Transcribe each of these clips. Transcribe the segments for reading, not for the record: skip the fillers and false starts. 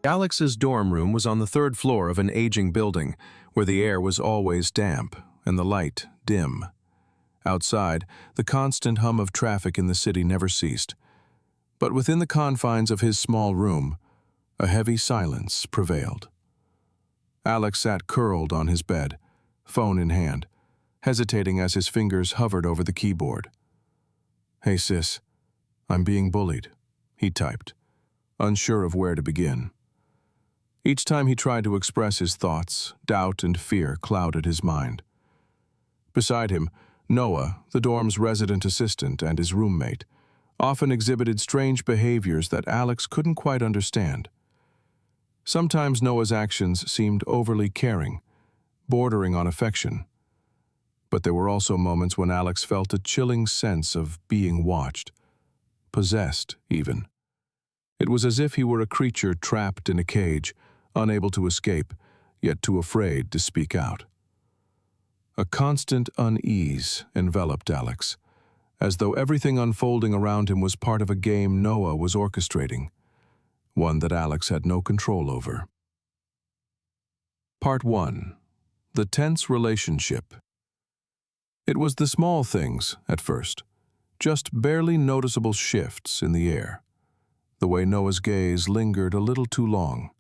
Alex's dorm room was on the third floor of an aging building, where the air was always damp and the light dim. Outside, the constant hum of traffic in the city never ceased. But within the confines of his small room, a heavy silence prevailed. Alex sat curled on his bed, phone in hand, hesitating as his fingers hovered over the keyboard. "Hey sis, I'm being bullied," he typed, unsure of where to begin. Each time he tried to express his thoughts, doubt and fear clouded his mind. Beside him, Noah, the dorm's resident assistant and his roommate, often exhibited strange behaviors that Alex couldn't quite understand. Sometimes Noah's actions seemed overly caring, bordering on affection. But there were also moments when Alex felt a chilling sense of being watched, possessed even. It was as if he were a creature trapped in a cage, unable to escape, yet too afraid to speak out. A constant unease enveloped Alex, as though everything unfolding around him was part of a game Noah was orchestrating, one that Alex had no control over. Part 1. The Tense Relationship. It was the small things, at first, just barely noticeable shifts in the air. The way Noah's gaze lingered a little too long,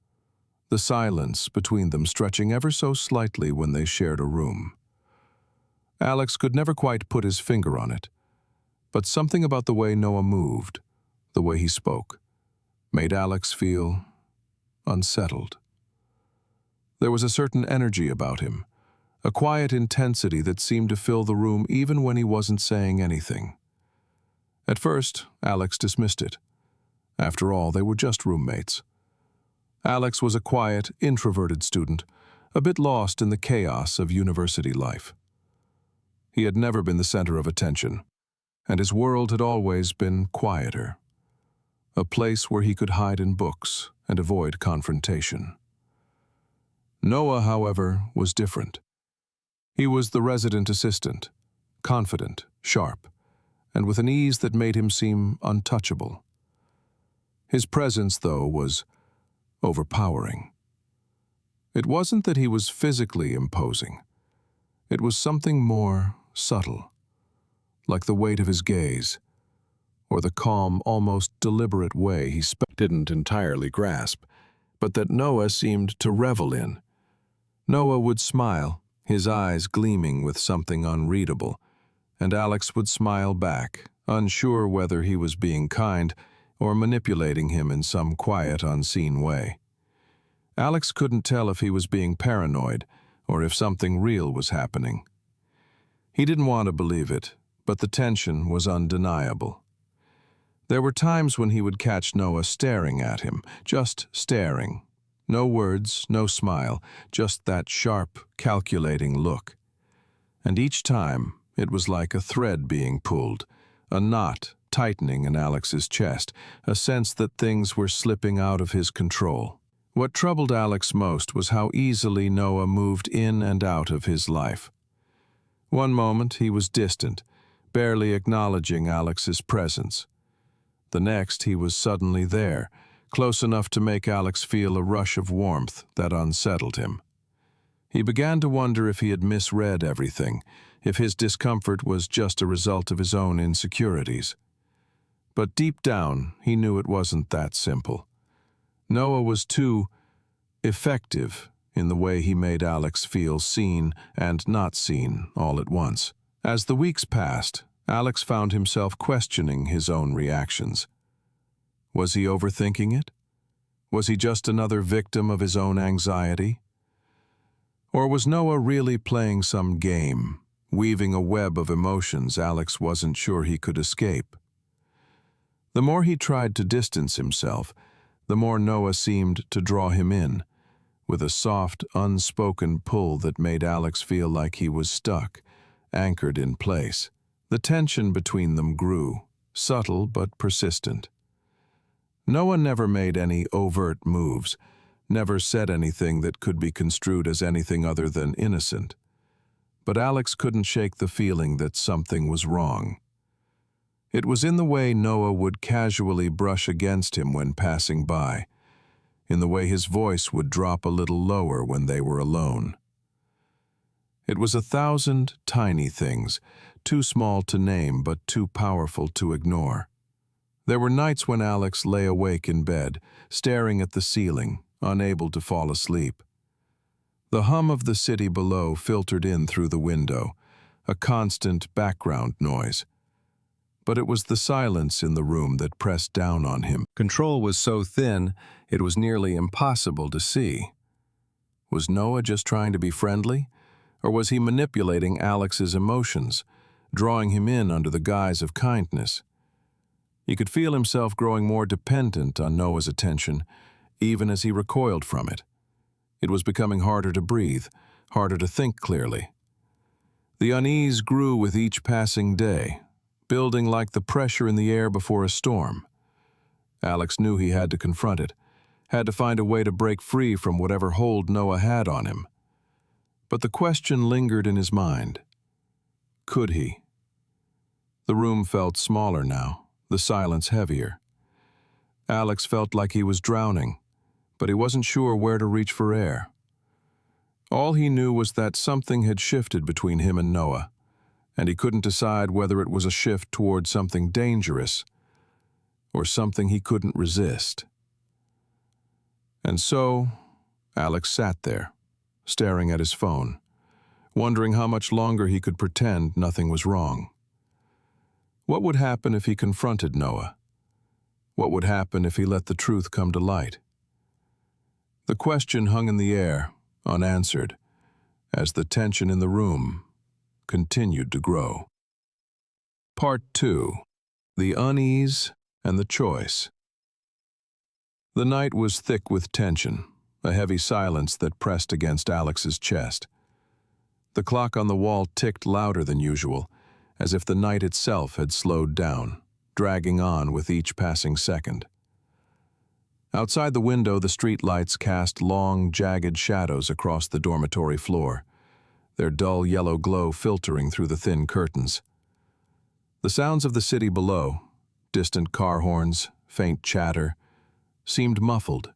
the silence between them stretching ever so slightly when they shared a room. Alex could never quite put his finger on it, but something about the way Noah moved, the way he spoke, made Alex feel unsettled. There was a certain energy about him, a quiet intensity that seemed to fill the room even when he wasn't saying anything. At first, Alex dismissed it. After all, they were just roommates. Alex was a quiet, introverted student, a bit lost in the chaos of university life. He had never been the center of attention, and his world had always been quieter, a place where he could hide in books and avoid confrontation. Noah, however, was different. He was the resident assistant, confident, sharp, and with an ease that made him seem untouchable. His presence, though, was overpowering. It wasn't that he was physically imposing. It was something more subtle, like the weight of his gaze, or the calm, almost deliberate way he didn't entirely grasp, but that Noah seemed to revel in. Noah would smile, his eyes gleaming with something unreadable, and Alex would smile back, unsure whether he was being kind or manipulating him in some quiet, unseen way. Alex couldn't tell if he was being paranoid or if something real was happening. He didn't want to believe it, but the tension was undeniable. There were times when he would catch Noah staring at him, just staring. No words, no smile, just that sharp, calculating look. And each time, it was like a thread being pulled, a knot tightening in Alex's chest, a sense that things were slipping out of his control. What troubled Alex most was how easily Noah moved in and out of his life. One moment he was distant, barely acknowledging Alex's presence. The next he was suddenly there, close enough to make Alex feel a rush of warmth that unsettled him. He began to wonder if he had misread everything, if his discomfort was just a result of his own insecurities. But deep down, he knew it wasn't that simple. Noah was too effective in the way he made Alex feel seen and not seen all at once. As the weeks passed, Alex found himself questioning his own reactions. Was he overthinking it? Was he just another victim of his own anxiety? Or was Noah really playing some game, weaving a web of emotions Alex wasn't sure he could escape? The more he tried to distance himself, the more Noah seemed to draw him in, with a soft, unspoken pull that made Alex feel like he was stuck, anchored in place. The tension between them grew, subtle but persistent. Noah never made any overt moves, never said anything that could be construed as anything other than innocent. But Alex couldn't shake the feeling that something was wrong. It was in the way Noah would casually brush against him when passing by, in the way his voice would drop a little lower when they were alone. It was 1,000 tiny things, too small to name but too powerful to ignore. There were nights when Alex lay awake in bed, staring at the ceiling, unable to fall asleep. The hum of the city below filtered in through the window, a constant background noise. But it was the silence in the room that pressed down on him. Control was so thin, it was nearly impossible to see. Was Noah just trying to be friendly? Or was he manipulating Alex's emotions, drawing him in under the guise of kindness? He could feel himself growing more dependent on Noah's attention, even as he recoiled from it. It was becoming harder to breathe, harder to think clearly. The unease grew with each passing day, building like the pressure in the air before a storm. Alex knew he had to confront it, had to find a way to break free from whatever hold Noah had on him. But the question lingered in his mind. Could he? The room felt smaller now, the silence heavier. Alex felt like he was drowning, but he wasn't sure where to reach for air. All he knew was that something had shifted between him and Noah, and he couldn't decide whether it was a shift toward something dangerous or something he couldn't resist. And so, Alex sat there, staring at his phone, wondering how much longer he could pretend nothing was wrong. What would happen if he confronted Noah? What would happen if he let the truth come to light? The question hung in the air, unanswered, as the tension in the room continued to grow. Part 2. The Unease and the Choice. The night was thick with tension, a heavy silence that pressed against Alex's chest. The clock on the wall ticked louder than usual, as if the night itself had slowed down, dragging on with each passing second. Outside the window, the street lights cast long, jagged shadows across the dormitory floor, their dull yellow glow filtering through the thin curtains. The sounds of the city below, distant car horns, faint chatter, seemed muffled,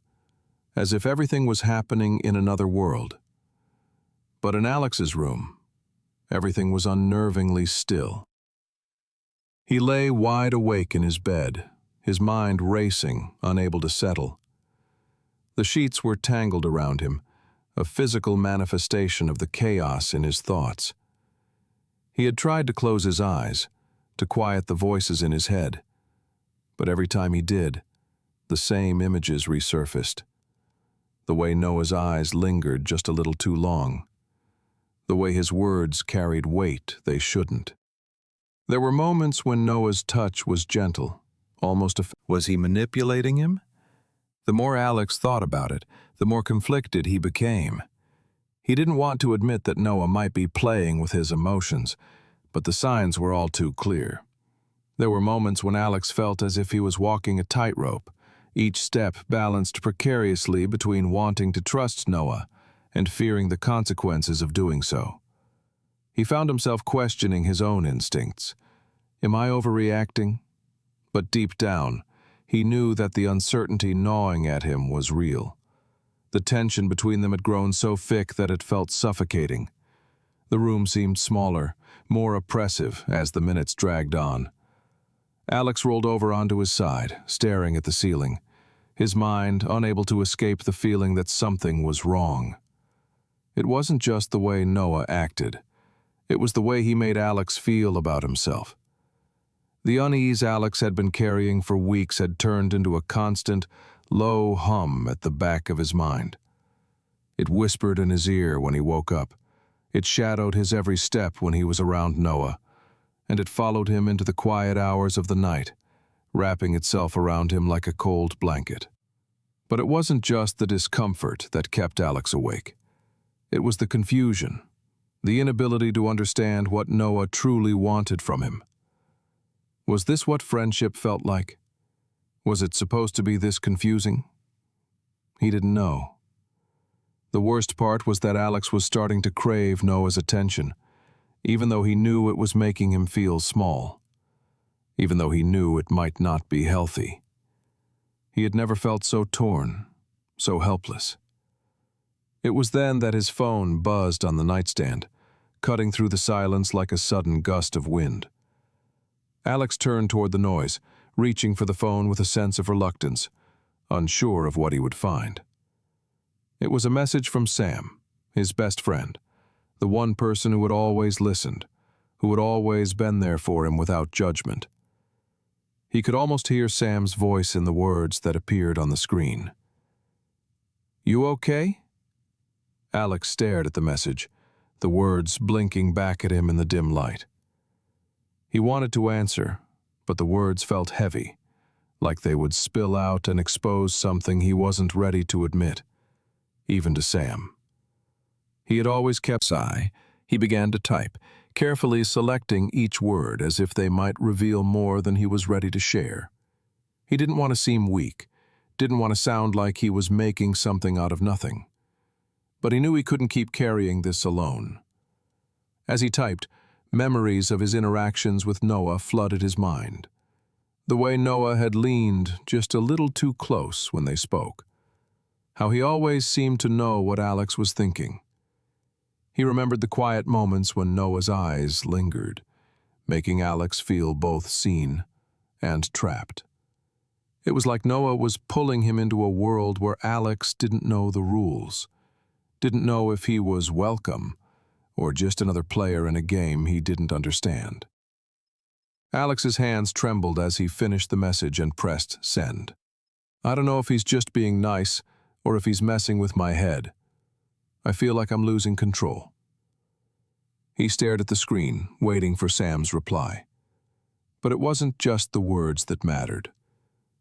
as if everything was happening in another world. But in Alex's room, everything was unnervingly still. He lay wide awake in his bed, his mind racing, unable to settle. The sheets were tangled around him, a physical manifestation of the chaos in his thoughts. He had tried to close his eyes, to quiet the voices in his head, but every time he did, the same images resurfaced. The way Noah's eyes lingered just a little too long. The way his words carried weight they shouldn't. There were moments when Noah's touch was gentle, almost was he manipulating him? The more Alex thought about it, the more conflicted he became. He didn't want to admit that Noah might be playing with his emotions, but the signs were all too clear. There were moments when Alex felt as if he was walking a tightrope, each step balanced precariously between wanting to trust Noah and fearing the consequences of doing so. He found himself questioning his own instincts. Am I overreacting? But deep down, he knew that the uncertainty gnawing at him was real. The tension between them had grown so thick that it felt suffocating. The room seemed smaller, more oppressive as the minutes dragged on. Alex rolled over onto his side, staring at the ceiling, his mind unable to escape the feeling that something was wrong. It wasn't just the way Noah acted. It was the way he made Alex feel about himself. The unease Alex had been carrying for weeks had turned into a constant, low hum at the back of his mind. It whispered in his ear when he woke up. It shadowed his every step when he was around Noah, and it followed him into the quiet hours of the night, wrapping itself around him like a cold blanket. But it wasn't just the discomfort that kept Alex awake. It was the confusion, the inability to understand what Noah truly wanted from him. Was this what friendship felt like? Was it supposed to be this confusing? He didn't know. The worst part was that Alex was starting to crave Noah's attention, even though he knew it was making him feel small, even though he knew it might not be healthy. He had never felt so torn, so helpless. It was then that his phone buzzed on the nightstand, cutting through the silence like a sudden gust of wind. Alex turned toward the noise, reaching for the phone with a sense of reluctance, unsure of what he would find. It was a message from Sam, his best friend, the one person who had always listened, who had always been there for him without judgment. He could almost hear Sam's voice in the words that appeared on the screen. "You okay?" Alex stared at the message, the words blinking back at him in the dim light. He wanted to answer, but the words felt heavy, like they would spill out and expose something he wasn't ready to admit, even to Sam. He had always kept sigh. He began to type, carefully selecting each word as if they might reveal more than he was ready to share. He didn't want to seem weak, didn't want to sound like he was making something out of nothing. But he knew he couldn't keep carrying this alone. As he typed, memories of his interactions with Noah flooded his mind. The way Noah had leaned just a little too close when they spoke. How he always seemed to know what Alex was thinking. He remembered the quiet moments when Noah's eyes lingered, making Alex feel both seen and trapped. It was like Noah was pulling him into a world where Alex didn't know the rules, didn't know if he was welcome or just another player in a game he didn't understand. Alex's hands trembled as he finished the message and pressed send. "I don't know if he's just being nice or if he's messing with my head. I feel like I'm losing control." He stared at the screen, waiting for Sam's reply. But it wasn't just the words that mattered.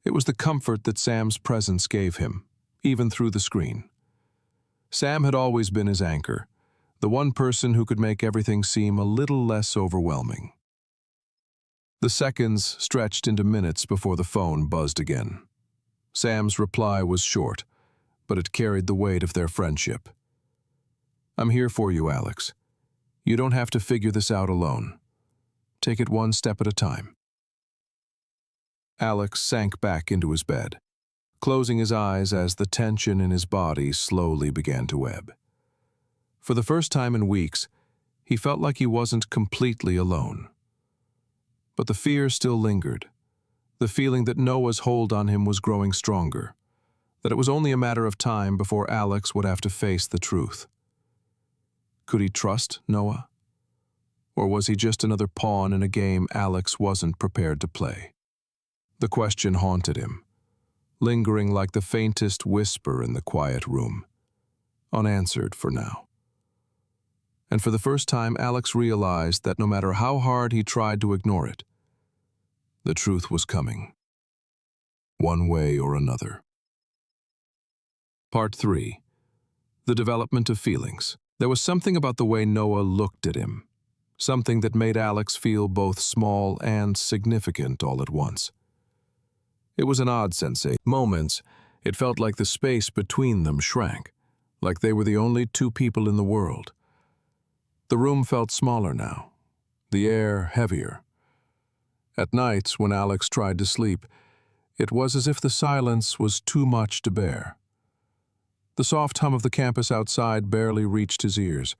It was the comfort that Sam's presence gave him, even through the screen. Sam had always been his anchor, the one person who could make everything seem a little less overwhelming. The seconds stretched into minutes before the phone buzzed again. Sam's reply was short, but it carried the weight of their friendship. "I'm here for you, Alex. You don't have to figure this out alone. Take it one step at a time." Alex sank back into his bed, closing his eyes as the tension in his body slowly began to ebb. For the first time in weeks, he felt like he wasn't completely alone. But the fear still lingered, the feeling that Noah's hold on him was growing stronger, that it was only a matter of time before Alex would have to face the truth. Could he trust Noah? Or was he just another pawn in a game Alex wasn't prepared to play? The question haunted him, lingering like the faintest whisper in the quiet room, unanswered for now. And for the first time, Alex realized that no matter how hard he tried to ignore it, the truth was coming, one way or another. Part 3. The development of feelings. There was something about the way Noah looked at him, something that made Alex feel both small and significant all at once. It was an odd sensation. Moments, it felt like the space between them shrank, like they were the only two people in the world. The room felt smaller now, the air heavier. At nights, when Alex tried to sleep, it was as if the silence was too much to bear. The soft hum of the campus outside barely reached his ears,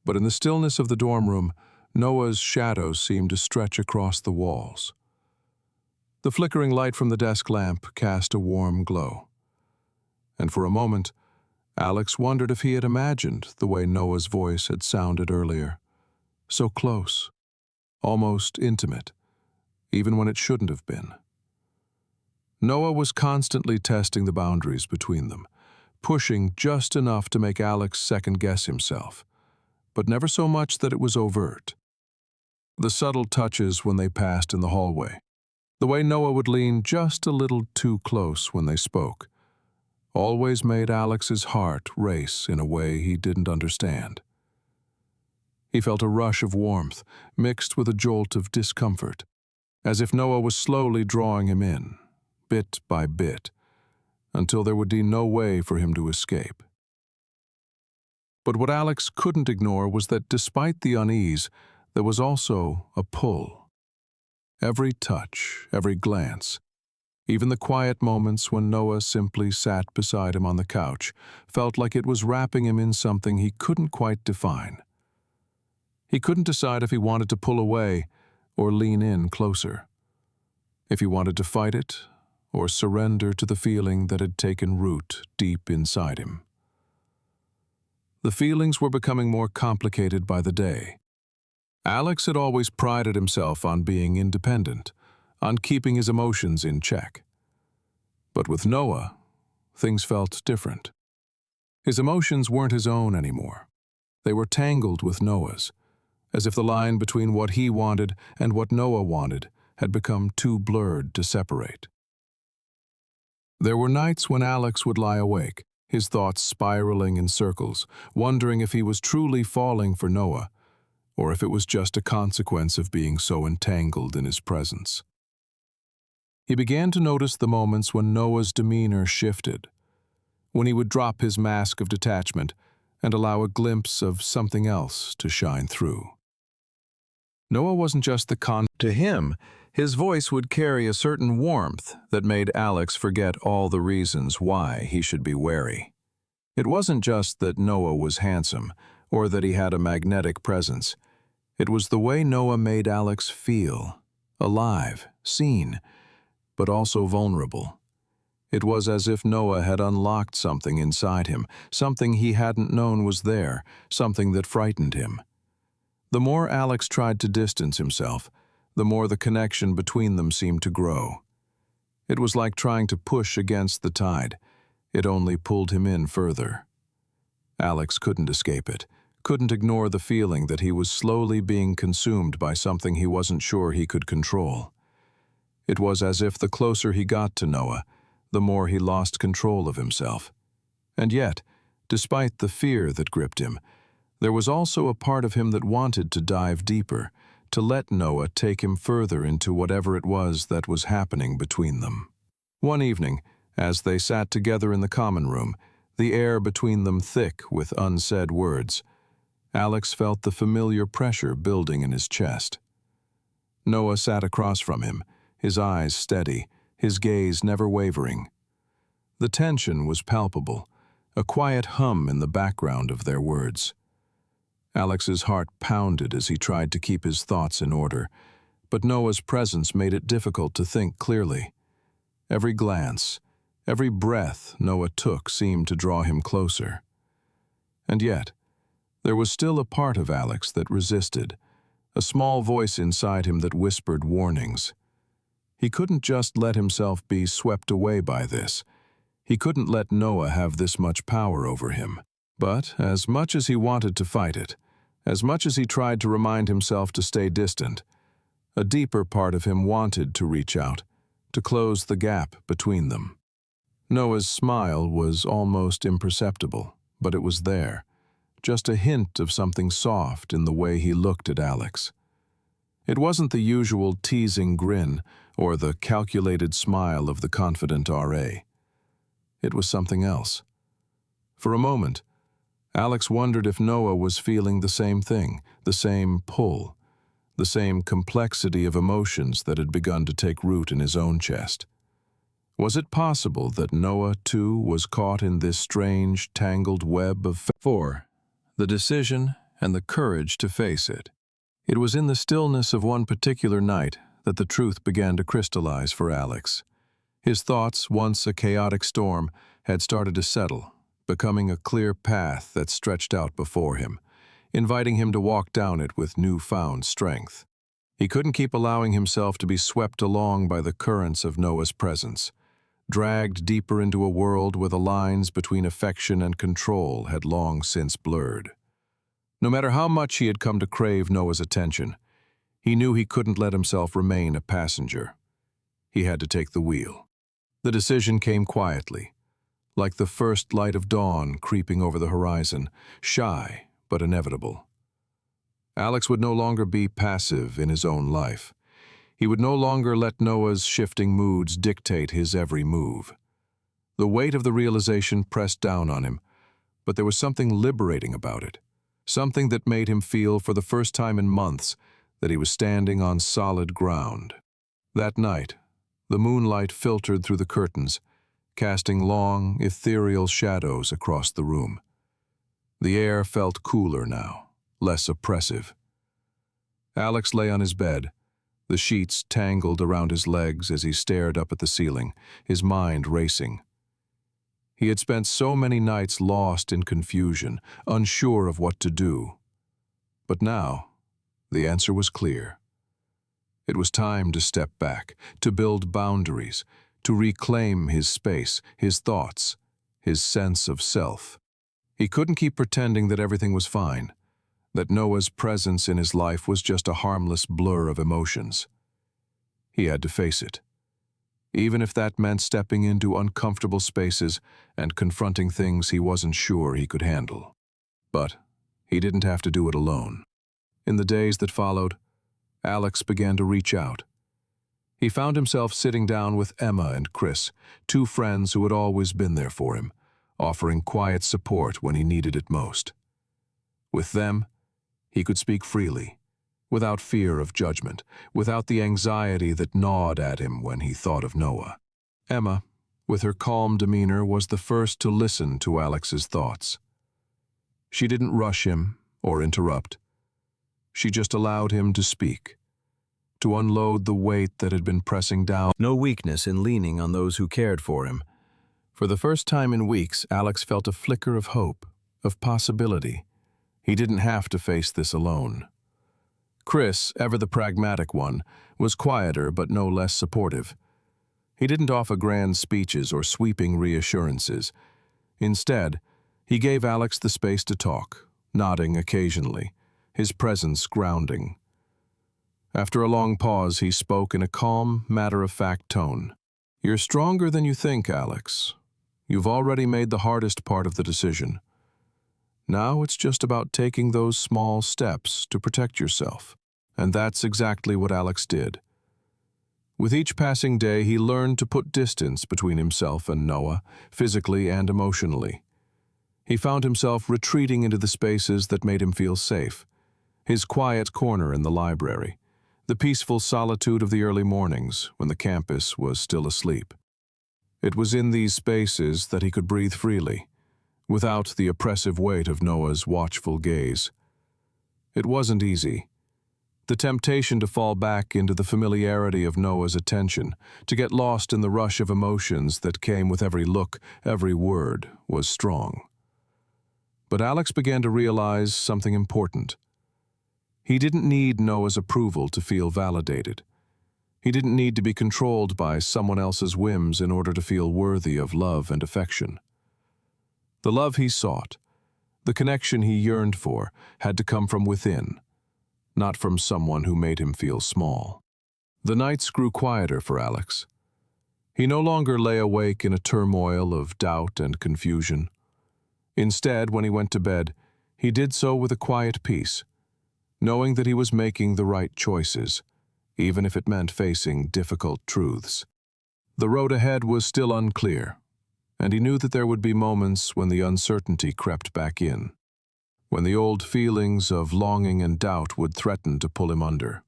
but in the stillness of the dorm room, Noah's shadow seemed to stretch across the walls. The flickering light from the desk lamp cast a warm glow. And for a moment, Alex wondered if he had imagined the way Noah's voice had sounded earlier. So close, almost intimate, even when it shouldn't have been. Noah was constantly testing the boundaries between them, pushing just enough to make Alex second-guess himself, but never so much that it was overt. The subtle touches when they passed in the hallway, the way Noah would lean just a little too close when they spoke, always made Alex's heart race in a way he didn't understand. He felt a rush of warmth mixed with a jolt of discomfort, as if Noah was slowly drawing him in, bit by bit, until there would be no way for him to escape. But what Alex couldn't ignore was that despite the unease, there was also a pull. Every touch, every glance, Even the quiet moments when Noah simply sat beside him on the couch felt like it was wrapping him in something he couldn't quite define. He couldn't decide if he wanted to pull away or lean in closer, if he wanted to fight it or surrender to the feeling that had taken root deep inside him. The feelings were becoming more complicated by the day. Alex had always prided himself on being independent, on keeping his emotions in check. But with Noah, things felt different. His emotions weren't his own anymore. They were tangled with Noah's, as if the line between what he wanted and what Noah wanted had become too blurred to separate. There were nights when Alex would lie awake, his thoughts spiraling in circles, wondering if he was truly falling for Noah, or if it was just a consequence of being so entangled in his presence. He began to notice the moments when Noah's demeanor shifted, when he would drop his mask of detachment and allow a glimpse of something else to shine through. Noah wasn't just the To him, his voice would carry a certain warmth that made Alex forget all the reasons why he should be wary. It wasn't just that Noah was handsome or that he had a magnetic presence. It was the way Noah made Alex feel, alive, seen, but also vulnerable. It was as if Noah had unlocked something inside him, something he hadn't known was there, something that frightened him. The more Alex tried to distance himself, the more the connection between them seemed to grow. It was like trying to push against the tide. It only pulled him in further. Alex couldn't escape it, couldn't ignore the feeling that he was slowly being consumed by something he wasn't sure he could control. It was as if the closer he got to Noah, the more he lost control of himself. And yet, despite the fear that gripped him, there was also a part of him that wanted to dive deeper, to let Noah take him further into whatever it was that was happening between them. One evening, as they sat together in the common room, the air between them thick with unsaid words, Alex felt the familiar pressure building in his chest. Noah sat across from him, his eyes steady, his gaze never wavering. The tension was palpable, a quiet hum in the background of their words. Alex's heart pounded as he tried to keep his thoughts in order, but Noah's presence made it difficult to think clearly. Every glance, every breath Noah took seemed to draw him closer. And yet, there was still a part of Alex that resisted, a small voice inside him that whispered warnings. He couldn't just let himself be swept away by this. He couldn't let Noah have this much power over him. But as much as he wanted to fight it, as much as he tried to remind himself to stay distant, a deeper part of him wanted to reach out, to close the gap between them. Noah's smile was almost imperceptible, but it was there, just a hint of something soft in the way he looked at Alex. It wasn't the usual teasing grin or the calculated smile of the confident RA. It was something else. For a moment, Alex wondered if Noah was feeling the same thing, the same pull, the same complexity of emotions that had begun to take root in his own chest. Was it possible that Noah, too, was caught in this strange, tangled web of 4. The decision and the courage to face it. It was in the stillness of one particular night that the truth began to crystallize for Alex. His thoughts, once a chaotic storm, had started to settle, becoming a clear path that stretched out before him, inviting him to walk down it with newfound strength. He couldn't keep allowing himself to be swept along by the currents of Noah's presence, dragged deeper into a world where the lines between affection and control had long since blurred. No matter how much he had come to crave Noah's attention, he knew he couldn't let himself remain a passenger. He had to take the wheel. The decision came quietly, like the first light of dawn creeping over the horizon, shy but inevitable. Alex would no longer be passive in his own life. He would no longer let Noah's shifting moods dictate his every move. The weight of the realization pressed down on him, but there was something liberating about it, something that made him feel for the first time in months that he was standing on solid ground. That night, The moonlight filtered through the curtains, casting long, ethereal shadows across the room. The air felt cooler now, less oppressive. Alex lay on his bed, the sheets tangled around his legs as he stared up at the ceiling, his mind racing. He had spent so many nights lost in confusion, unsure of what to do. But now, the answer was clear. It was time to step back, to build boundaries, to reclaim his space, his thoughts, his sense of self. He couldn't keep pretending that everything was fine, that Noah's presence in his life was just a harmless blur of emotions. He had to face it, even if that meant stepping into uncomfortable spaces and confronting things he wasn't sure he could handle. But he didn't have to do it alone. In the days that followed, Alex began to reach out. He found himself sitting down with Emma and Chris, two friends who had always been there for him, offering quiet support when he needed it most. With them, he could speak freely, without fear of judgment, without the anxiety that gnawed at him when he thought of Noah. Emma, with her calm demeanor, was the first to listen to Alex's thoughts. She didn't rush him or interrupt. She just allowed him to speak, to unload the weight that had been pressing down. No weakness in leaning on those who cared for him. For the first time in weeks, Alex felt a flicker of hope, of possibility. He didn't have to face this alone. Chris, ever the pragmatic one, was quieter but no less supportive. He didn't offer grand speeches or sweeping reassurances. Instead, he gave Alex the space to talk, nodding occasionally, his presence grounding. After a long pause, he spoke in a calm, matter-of-fact tone. "You're stronger than you think, Alex. You've already made the hardest part of the decision. Now it's just about taking those small steps to protect yourself." And that's exactly what Alex did. With each passing day, he learned to put distance between himself and Noah, physically and emotionally. He found himself retreating into the spaces that made him feel safe. His quiet corner in the library, the peaceful solitude of the early mornings when the campus was still asleep. It was in these spaces that he could breathe freely, without the oppressive weight of Noah's watchful gaze. It wasn't easy. The temptation to fall back into the familiarity of Noah's attention, to get lost in the rush of emotions that came with every look, every word, was strong. But Alex began to realize something important. He didn't need Noah's approval to feel validated. He didn't need to be controlled by someone else's whims in order to feel worthy of love and affection. The love he sought, the connection he yearned for, had to come from within, not from someone who made him feel small. The nights grew quieter for Alex. He no longer lay awake in a turmoil of doubt and confusion. Instead, when he went to bed, he did so with a quiet peace, knowing that he was making the right choices, even if it meant facing difficult truths. The road ahead was still unclear, and he knew that there would be moments when the uncertainty crept back in, when the old feelings of longing and doubt would threaten to pull him under.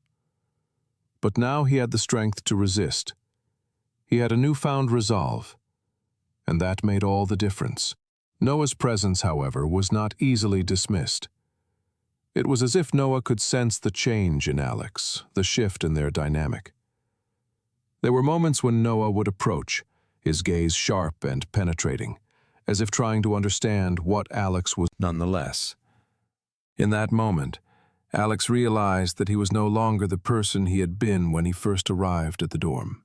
But now he had the strength to resist. He had a newfound resolve, and that made all the difference. Noah's presence, however, was not easily dismissed. It was as if Noah could sense the change in Alex, the shift in their dynamic. There were moments when Noah would approach, his gaze sharp and penetrating, as if trying to understand what Alex was. Nonetheless, in that moment, Alex realized that he was no longer the person he had been when he first arrived at the dorm.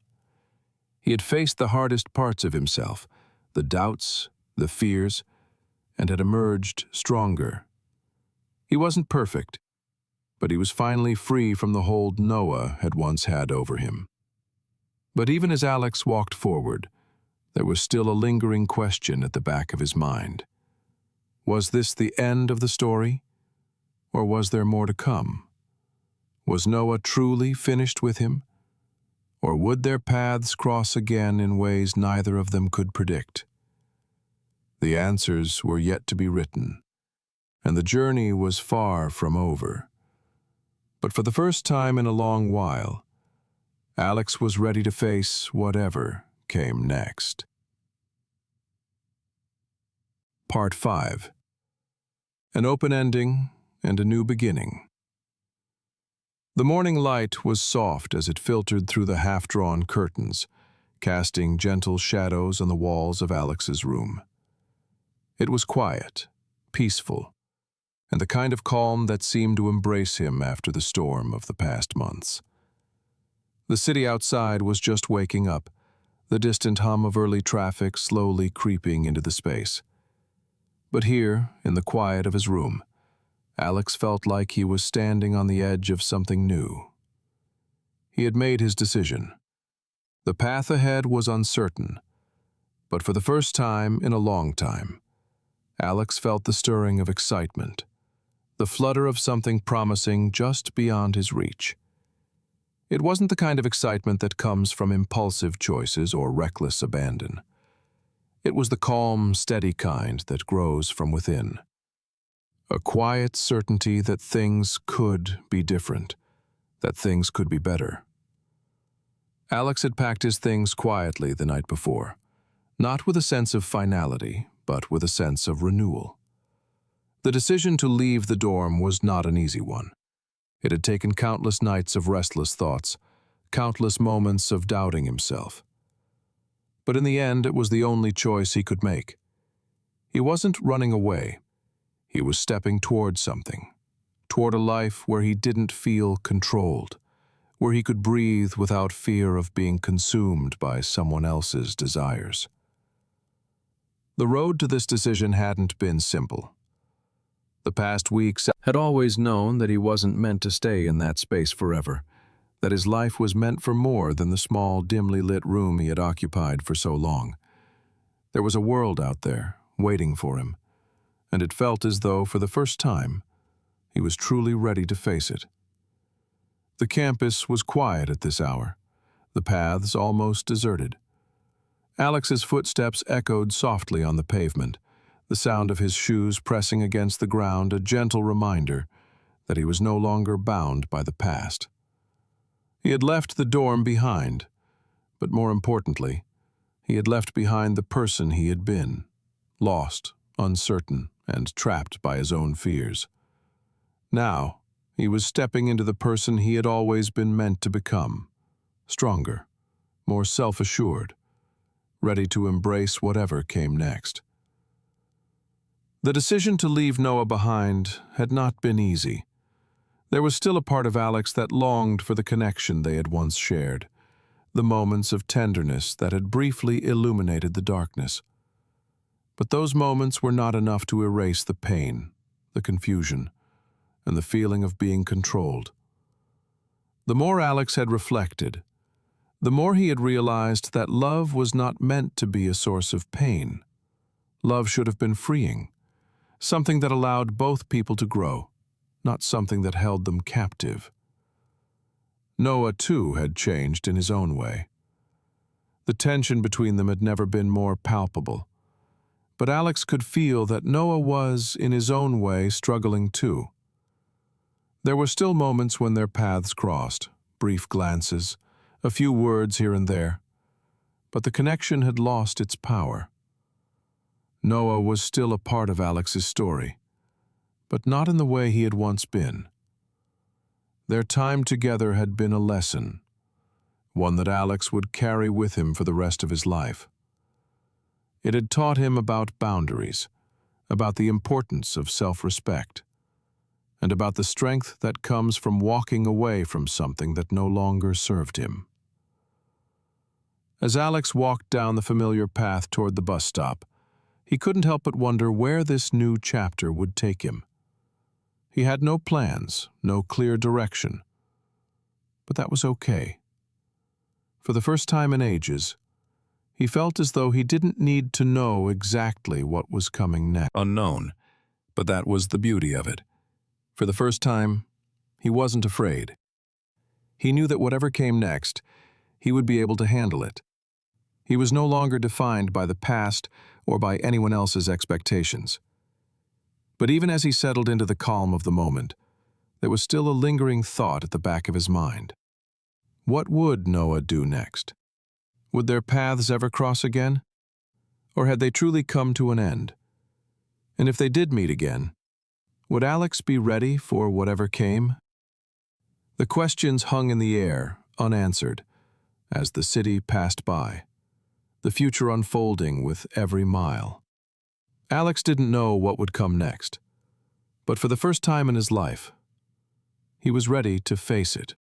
He had faced the hardest parts of himself, the doubts, the fears, and had emerged stronger. He wasn't perfect, but he was finally free from the hold Noah had once had over him. But even as Alex walked forward, there was still a lingering question at the back of his mind. Was this the end of the story? Or was there more to come? Was Noah truly finished with him? Or would their paths cross again in ways neither of them could predict? The answers were yet to be written, and the journey was far from over. But for the first time in a long while, Alex was ready to face whatever came next. Part 5. An open ending and a new beginning. The morning light was soft as it filtered through the half-drawn curtains, casting gentle shadows on the walls of Alex's room. It was quiet, peaceful, and the kind of calm that seemed to embrace him after the storm of the past months. The city outside was just waking up, the distant hum of early traffic slowly creeping into the space. But here, in the quiet of his room, Alex felt like he was standing on the edge of something new. He had made his decision. The path ahead was uncertain, but for the first time in a long time, Alex felt the stirring of excitement, the flutter of something promising just beyond his reach. It wasn't the kind of excitement that comes from impulsive choices or reckless abandon. It was the calm, steady kind that grows from within. A quiet certainty that things could be different, that things could be better. Alex had packed his things quietly the night before, not with a sense of finality, but with a sense of renewal. The decision to leave the dorm was not an easy one. It had taken countless nights of restless thoughts, countless moments of doubting himself. But in the end, it was the only choice he could make. He wasn't running away. He was stepping toward something, toward a life where he didn't feel controlled, where he could breathe without fear of being consumed by someone else's desires. The road to this decision hadn't been simple. The past weeks had always known that he wasn't meant to stay in that space forever, that his life was meant for more than the small, dimly lit room he had occupied for so long. There was a world out there, waiting for him, and it felt as though, for the first time, he was truly ready to face it. The campus was quiet at this hour, the paths almost deserted. Alex's footsteps echoed softly on the pavement, the sound of his shoes pressing against the ground a gentle reminder that he was no longer bound by the past. He had left the dorm behind, but more importantly, he had left behind the person he had been, lost, uncertain, and trapped by his own fears. Now, he was stepping into the person he had always been meant to become, stronger, more self-assured, ready to embrace whatever came next. The decision to leave Noah behind had not been easy. There was still a part of Alex that longed for the connection they had once shared, the moments of tenderness that had briefly illuminated the darkness. But those moments were not enough to erase the pain, the confusion, and the feeling of being controlled. The more Alex had reflected, the more he had realized that love was not meant to be a source of pain. Love should have been freeing, something that allowed both people to grow, not something that held them captive. Noah, too, had changed in his own way. The tension between them had never been more palpable. But Alex could feel that Noah was, in his own way, struggling too. There were still moments when their paths crossed, brief glances, a few words here and there. But the connection had lost its power. Noah was still a part of Alex's story, but not in the way he had once been. Their time together had been a lesson, one that Alex would carry with him for the rest of his life. It had taught him about boundaries, about the importance of self-respect, and about the strength that comes from walking away from something that no longer served him. As Alex walked down the familiar path toward the bus stop, he couldn't help but wonder where this new chapter would take him. He had no plans, no clear direction. But that was okay. For the first time in ages, he felt as though he didn't need to know exactly what was coming next. Unknown, but that was the beauty of it. For the first time, he wasn't afraid. He knew that whatever came next, he would be able to handle it. He was no longer defined by the past or by anyone else's expectations. But even as he settled into the calm of the moment, there was still a lingering thought at the back of his mind. What would Noah do next? Would their paths ever cross again? Or had they truly come to an end? And if they did meet again, would Alex be ready for whatever came? The questions hung in the air, unanswered, as the city passed by, the future unfolding with every mile. Alex didn't know what would come next, but for the first time in his life, he was ready to face it.